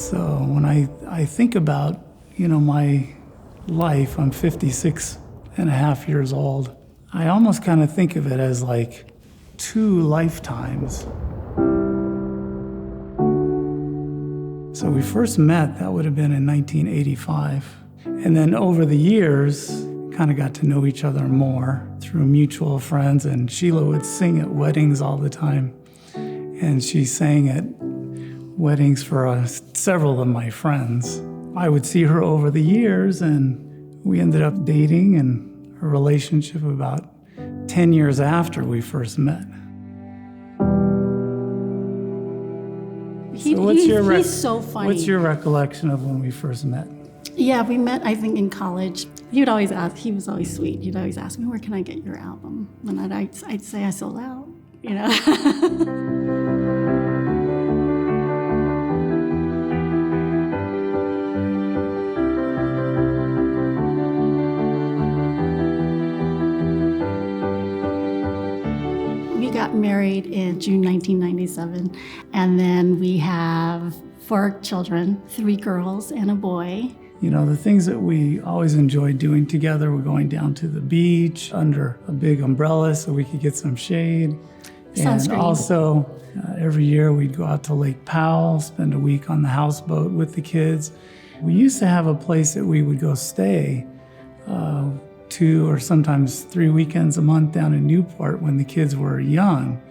So when I think about, my life, I'm 56 and a half years old. I almost kind of think of it as like 2 lifetimes. So we first met, that would have been in 1985. And then over the years, kind of got to know each other more through mutual friends. And Sheila would sing at weddings all the time. And she sang at weddings for several of my friends. I would see her over the years, and we ended up dating and a relationship about 10 years after we first met. He's so funny. What's your recollection of when we first met? Yeah, we met, I think, in college. He was always sweet. He'd always ask me, where can I get your album? And I'd say I sold out, We got married in June 1997, and then we have 4 children, 3 girls and a boy. The things that we always enjoyed doing together were going down to the beach under a big umbrella so we could get some shade. Sunscreen. And also, every year we'd go out to Lake Powell, spend a week on the houseboat with the kids. We used to have a place that we would go stay 2 or sometimes 3 weekends a month down in Newport when the kids were young.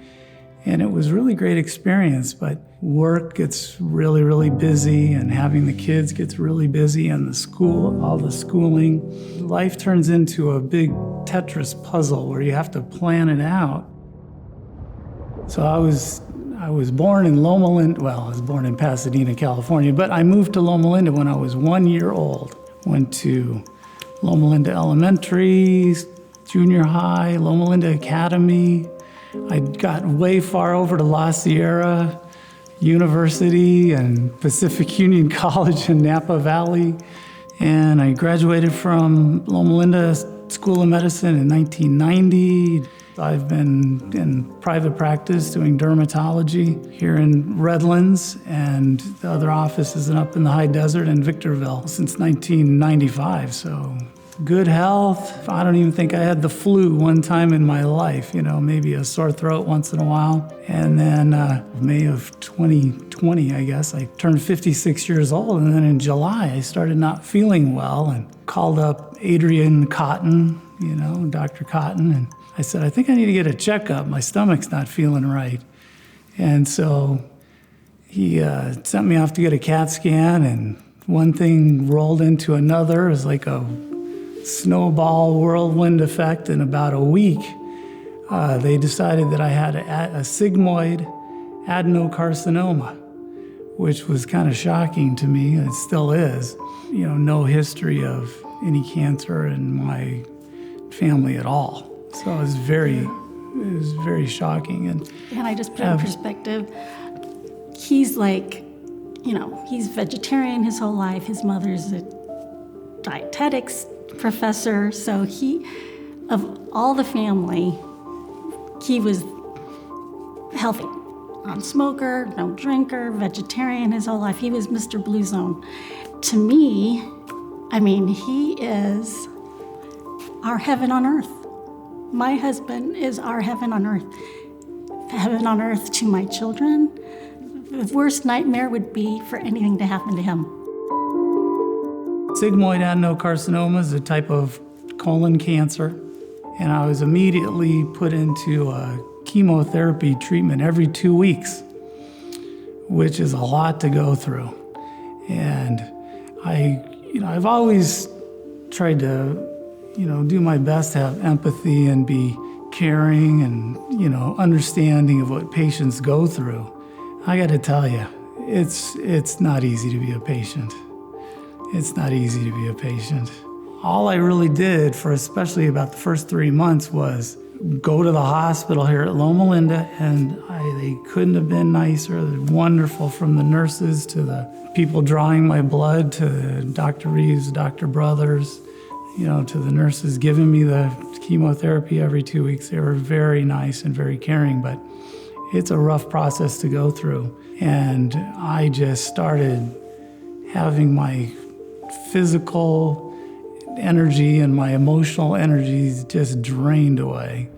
And it was a really great experience, but work gets really, really busy, and having the kids gets really busy, and all the schooling. Life turns into a big Tetris puzzle where you have to plan it out. So I was born in Loma Linda. Well, I was born in Pasadena, California, but I moved to Loma Linda when I was 1 year old. Went to Loma Linda Elementary, junior high, Loma Linda Academy. I got way far over to La Sierra University and Pacific Union College in Napa Valley. And I graduated from Loma Linda School of Medicine in 1990. I've been in private practice doing dermatology here in Redlands, and the other office is up in the high desert in Victorville since 1995. So good health. I don't even think I had the flu one time in my life, maybe a sore throat once in a while. And then May of 2020, I guess, I turned 56 years old. And then in July, I started not feeling well and called up Adrian Cotton, Dr. Cotton. And I said, I think I need to get a checkup. My stomach's not feeling right. And so he sent me off to get a CAT scan, and one thing rolled into another. It was like a snowball whirlwind effect. In about a week, they decided that I had a sigmoid adenocarcinoma, which was kind of shocking to me. It still is. No history of any cancer in my family at all. So it was very shocking. And I just put in perspective, he's like, he's vegetarian his whole life. His mother's a dietetics professor. So of all the family, he was healthy. Non-smoker, no drinker, vegetarian his whole life. He was Mr. Blue Zone. To me, he is our heaven on earth. My husband is our heaven on earth. Heaven on earth to my children. The worst nightmare would be for anything to happen to him. Sigmoid adenocarcinoma is a type of colon cancer, and I was immediately put into a chemotherapy treatment every 2 weeks, which is a lot to go through. And I've always tried to do my best to have empathy and be caring and, understanding of what patients go through. I got to tell you, it's not easy to be a patient. It's not easy to be a patient. All I really did for especially about the first 3 months was go to the hospital here at Loma Linda, and they couldn't have been nicer. They're wonderful, from the nurses to the people drawing my blood to Dr. Reeves, Dr. Brothers, to the nurses giving me the chemotherapy every 2 weeks. They were very nice and very caring, but it's a rough process to go through. And I just started having my physical energy and my emotional energies just drained away.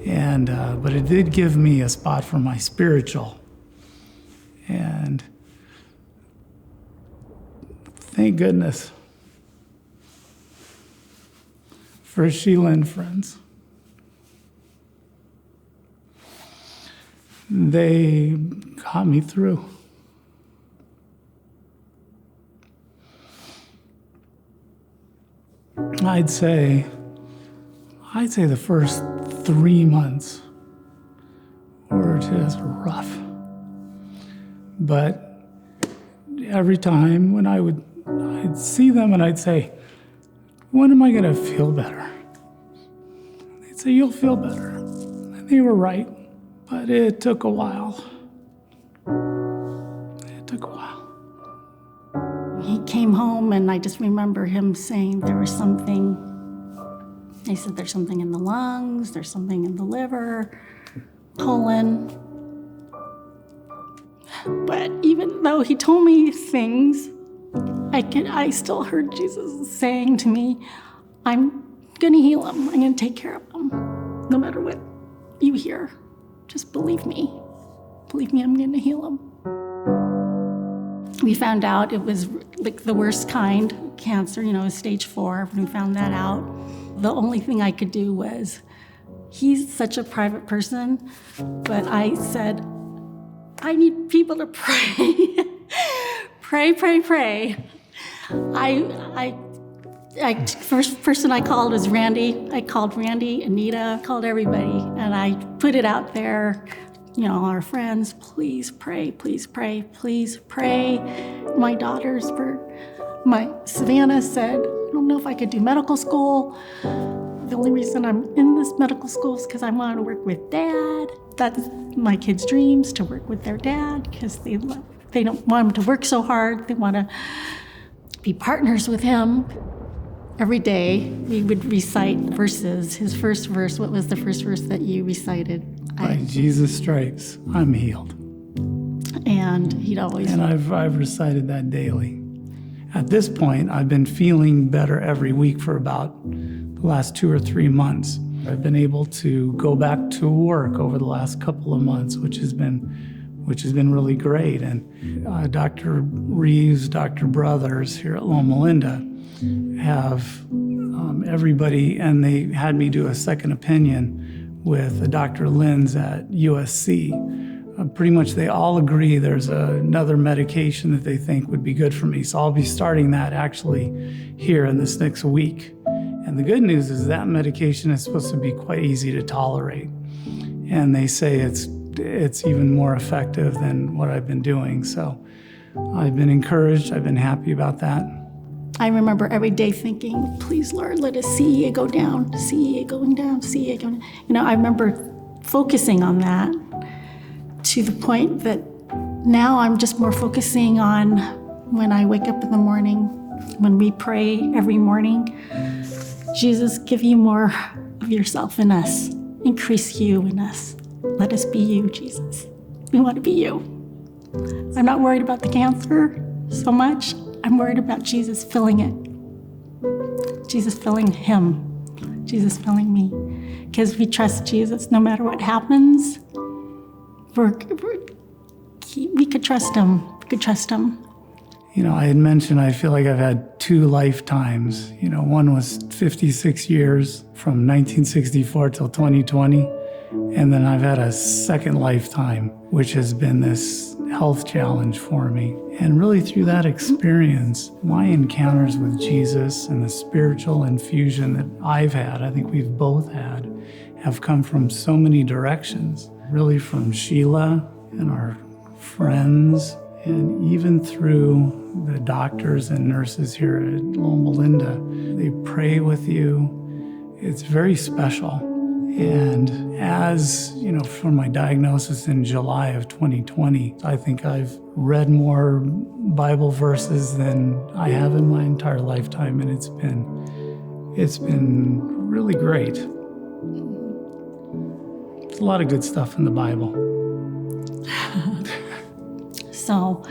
And but it did give me a spot for my spiritual. And thank goodness for Sheila and friends. They got me through. I'd say the first 3 months were just rough. But every time when I'd see them and I'd say, when am I going to feel better? They'd say, you'll feel better. And they were right, but it took a while. He came home, and I just remember him saying there was something. He said there's something in the lungs, there's something in the liver, colon. But even though he told me things, I still heard Jesus saying to me, I'm gonna heal him. I'm gonna take care of him, no matter what you hear. Just believe me. Believe me, I'm gonna heal him. We found out it was like the worst kind cancer, stage 4. When we found that out, the only thing I could do was, he's such a private person, but I said, I need people to pray. Pray. First person I called was Randy. I called Randy, Anita, called everybody, and I put it out there. Our friends, please pray, please pray, please pray. My daughters Savannah said, I don't know if I could do medical school. The only reason I'm in this medical school is because I want to work with Dad. That's my kids' dreams, to work with their dad, because they don't want him to work so hard. They want to be partners with him. Every day we would recite verses. His first verse, what was the first verse that you recited? By Jesus' stripes, I'm healed. And he'd always... And I've recited that daily. At this point, I've been feeling better every week for about the last 2 or 3 months. I've been able to go back to work over the last couple of months, which has been really great. And Dr. Reeves, Dr. Brothers here at Loma have everybody, and they had me do a second opinion with Dr. Linz at USC. Pretty much they all agree there's another medication that they think would be good for me. So I'll be starting that actually here in this next week. And the good news is that medication is supposed to be quite easy to tolerate. And they say it's even more effective than what I've been doing. So I've been encouraged. I've been happy about that. I remember every day thinking, please, Lord, let us see it go down, see it going down, see it going down. I remember focusing on that to the point that now I'm just more focusing on when I wake up in the morning, when we pray every morning, Jesus, give you more of yourself in us, increase you in us. Let us be you, Jesus. We want to be you. I'm not worried about the cancer so much. I'm worried about Jesus filling it. Jesus filling him. Jesus filling me. Because we trust Jesus no matter what happens. We could trust him. We could trust him. I had mentioned I feel like I've had 2 lifetimes. One was 56 years from 1964 till 2020. And then I've had a second lifetime, which has been this health challenge for me. And really through that experience, my encounters with Jesus and the spiritual infusion that I've had, I think we've both had, have come from so many directions. Really from Sheila and our friends, and even through the doctors and nurses here at Loma. They pray with you. It's very special. And as, for my diagnosis in July of 2020, I think I've read more Bible verses than I have in my entire lifetime, and it's been really great. There's a lot of good stuff in the Bible. So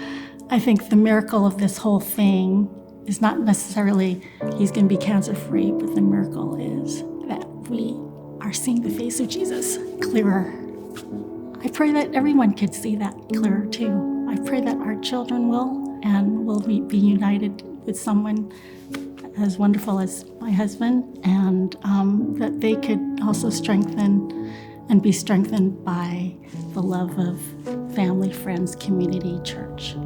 I think the miracle of this whole thing is not necessarily he's going to be cancer-free, but the miracle is that we are seeing the face of Jesus clearer. I pray that everyone could see that clearer too. I pray that our children will, and will be united with someone as wonderful as my husband, and that they could also strengthen and be strengthened by the love of family, friends, community, church.